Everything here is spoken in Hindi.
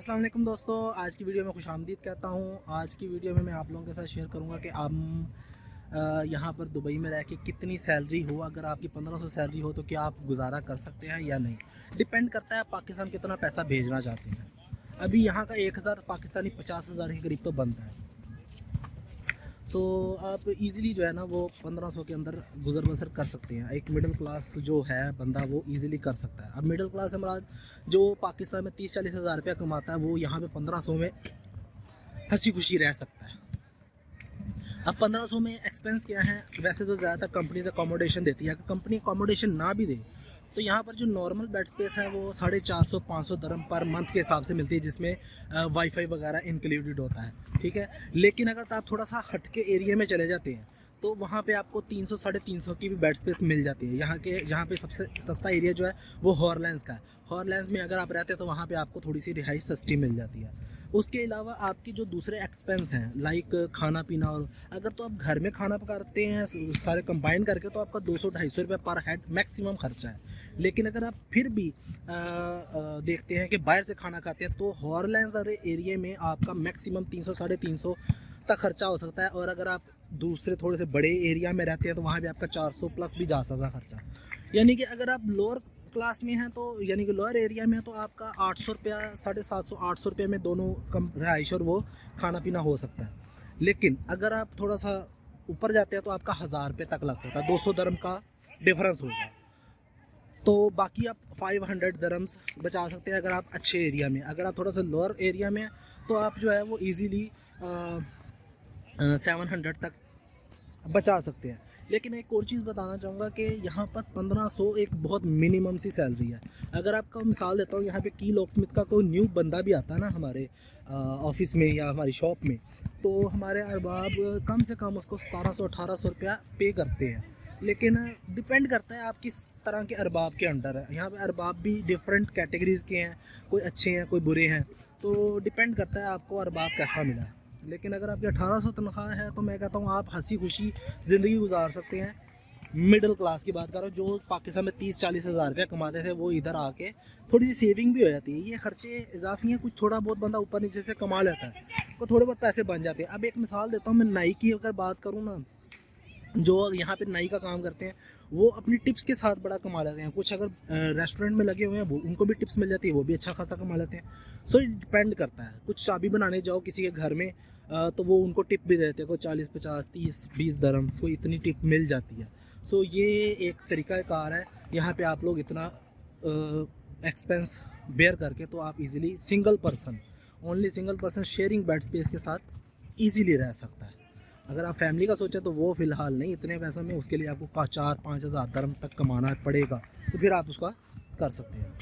अस्सलाम वालेकुम दोस्तों, आज की वीडियो में खुशामदीद कहता हूँ। आज की वीडियो में मैं आप लोगों के साथ शेयर करूँगा कि आप यहाँ पर दुबई में रह के कितनी सैलरी हो, अगर आपकी 1500 सैलरी हो तो क्या आप गुजारा कर सकते हैं या नहीं। डिपेंड करता है आप पाकिस्तान कितना पैसा भेजना चाहते हैं। अभी यहाँ का 1000 पाकिस्तानी 50,000 के करीब तो बनता है। सो आप इजीली जो है ना वो 1500 के अंदर गुजर बसर कर सकते हैं। एक मिडिल क्लास जो है बंदा वो इजीली कर सकता है। अब मिडिल क्लास हमारा जो पाकिस्तान में 30-40 हज़ार रुपया कमाता है वो यहाँ पे 1500 में हंसी खुशी रह सकता है। अब 1500 में एक्सपेंस क्या है, वैसे तो ज़्यादातर कंपनीज अकोमोडेशन देती है। अगर कंपनी अकोमोडेशन ना भी दे तो यहाँ पर जो नॉर्मल बेड स्पेस है वो 450-500 दरम पर मंथ के हिसाब से मिलती है, जिसमें वाईफाई वगैरह इंक्लूडेड होता है। ठीक है, लेकिन अगर आप थोड़ा सा हट के एरिया में चले जाते हैं तो वहाँ पे आपको 300-350 की भी बेड स्पेस मिल जाती है। यहाँ पे सबसे सस्ता एरिया जो है वो हॉरलैंड्स का है। हॉरलैंड्स में अगर आप रहते हैं तो वहाँ पे आपको थोड़ी सी रिहाइश सस्ती मिल जाती है। उसके अलावा आपकी जो दूसरे एक्सपेंस हैं लाइक खाना पीना, और अगर तो आप घर में खाना पकाते हैं सारे कंबाइन करके तो आपका 200-250 रुपये पर हेड मैक्सिमम खर्चा है। लेकिन अगर आप फिर भी देखते हैं कि बाहर से खाना खाते हैं तो हॉरलैंड्स एरिया में आपका मैक्सिमम 300-350 तक खर्चा हो सकता है। और अगर आप दूसरे थोड़े से बड़े एरिया में रहते हैं तो वहाँ भी आपका 400 प्लस भी जा सकता है खर्चा। यानी कि अगर आप लोअर क्लास में हैं तो यानी कि लोअर एरिया में है तो आपका 800 रुपया 750-800 रुपये में दोनों कम रहाइश और वो खाना पीना हो सकता है। लेकिन अगर आप थोड़ा सा ऊपर जाते हैं तो आपका 1000 रुपये तक लग सकता है, 200 दरम का डिफरेंस होगा। तो बाकी आप 500 दरम्स बचा सकते हैं अगर आप अच्छे एरिया में। अगर आप थोड़ा सा लोअर एरिया में तो आप जो है वो इजीली 700 तक बचा सकते हैं। लेकिन एक और चीज़ बताना चाहूँगा कि यहाँ पर 1500 एक बहुत मिनिमम सी सैलरी है। अगर आपका मिसाल देता हूँ, यहाँ पे की लॉक स्मिथ का कोई न्यू बंदा भी आता है ना हमारे ऑफिस में या हमारी शॉप में, तो हमारे अरबाब कम से कम उसको 1700-1800 रुपया पे करते हैं। लेकिन डिपेंड करता है आप किस तरह के अरबाब के अंडर है। यहाँ पे अरबाब भी डिफरेंट कैटेगरीज़ के हैं, कोई अच्छे हैं कोई बुरे हैं, तो डिपेंड करता है आपको अरबाब कैसा मिला है। लेकिन अगर आपकी 1800 तनख्वाह है तो मैं कहता हूँ आप हंसी खुशी ज़िंदगी गुजार सकते हैं। मिडिल क्लास की बात करो, जो पाकिस्तान में 30-40 हज़ार रुपया कमाते थे वो इधर आके थोड़ी सी सेविंग भी हो जाती है। ये खर्चे इजाफी हैं, कुछ थोड़ा बहुत बंदा ऊपर नीचे से कमा लेता है तो थोड़े बहुत पैसे बन जाते हैं। अब एक मिसाल देता हूँ, मैं नाई की अगर बात करूँ ना, जो यहाँ पे नाई का काम करते हैं वो अपनी टिप्स के साथ बड़ा कमा लेते हैं। कुछ अगर रेस्टोरेंट में लगे हुए हैं वो उनको भी टिप्स मिल जाती है, वो भी अच्छा खासा कमा लेते हैं। सो डिपेंड करता है। कुछ चाबी बनाने जाओ किसी के घर में तो वो उनको टिप भी देते हैं, कोई 40-50-30-20 दरम, कोई इतनी टिप मिल जाती है। सो ये एक तरीका कार है। यहाँ पे आप लोग इतना एक्सपेंस बेयर करके तो आप easily only single person sharing bed space के साथ इजीली रह सकता है। अगर आप फैमिली का सोचें तो वो फ़िलहाल नहीं, इतने पैसों में उसके लिए आपको 4-5 हज़ार दरम तक कमाना पड़ेगा, तो फिर आप उसका कर सकते हैं।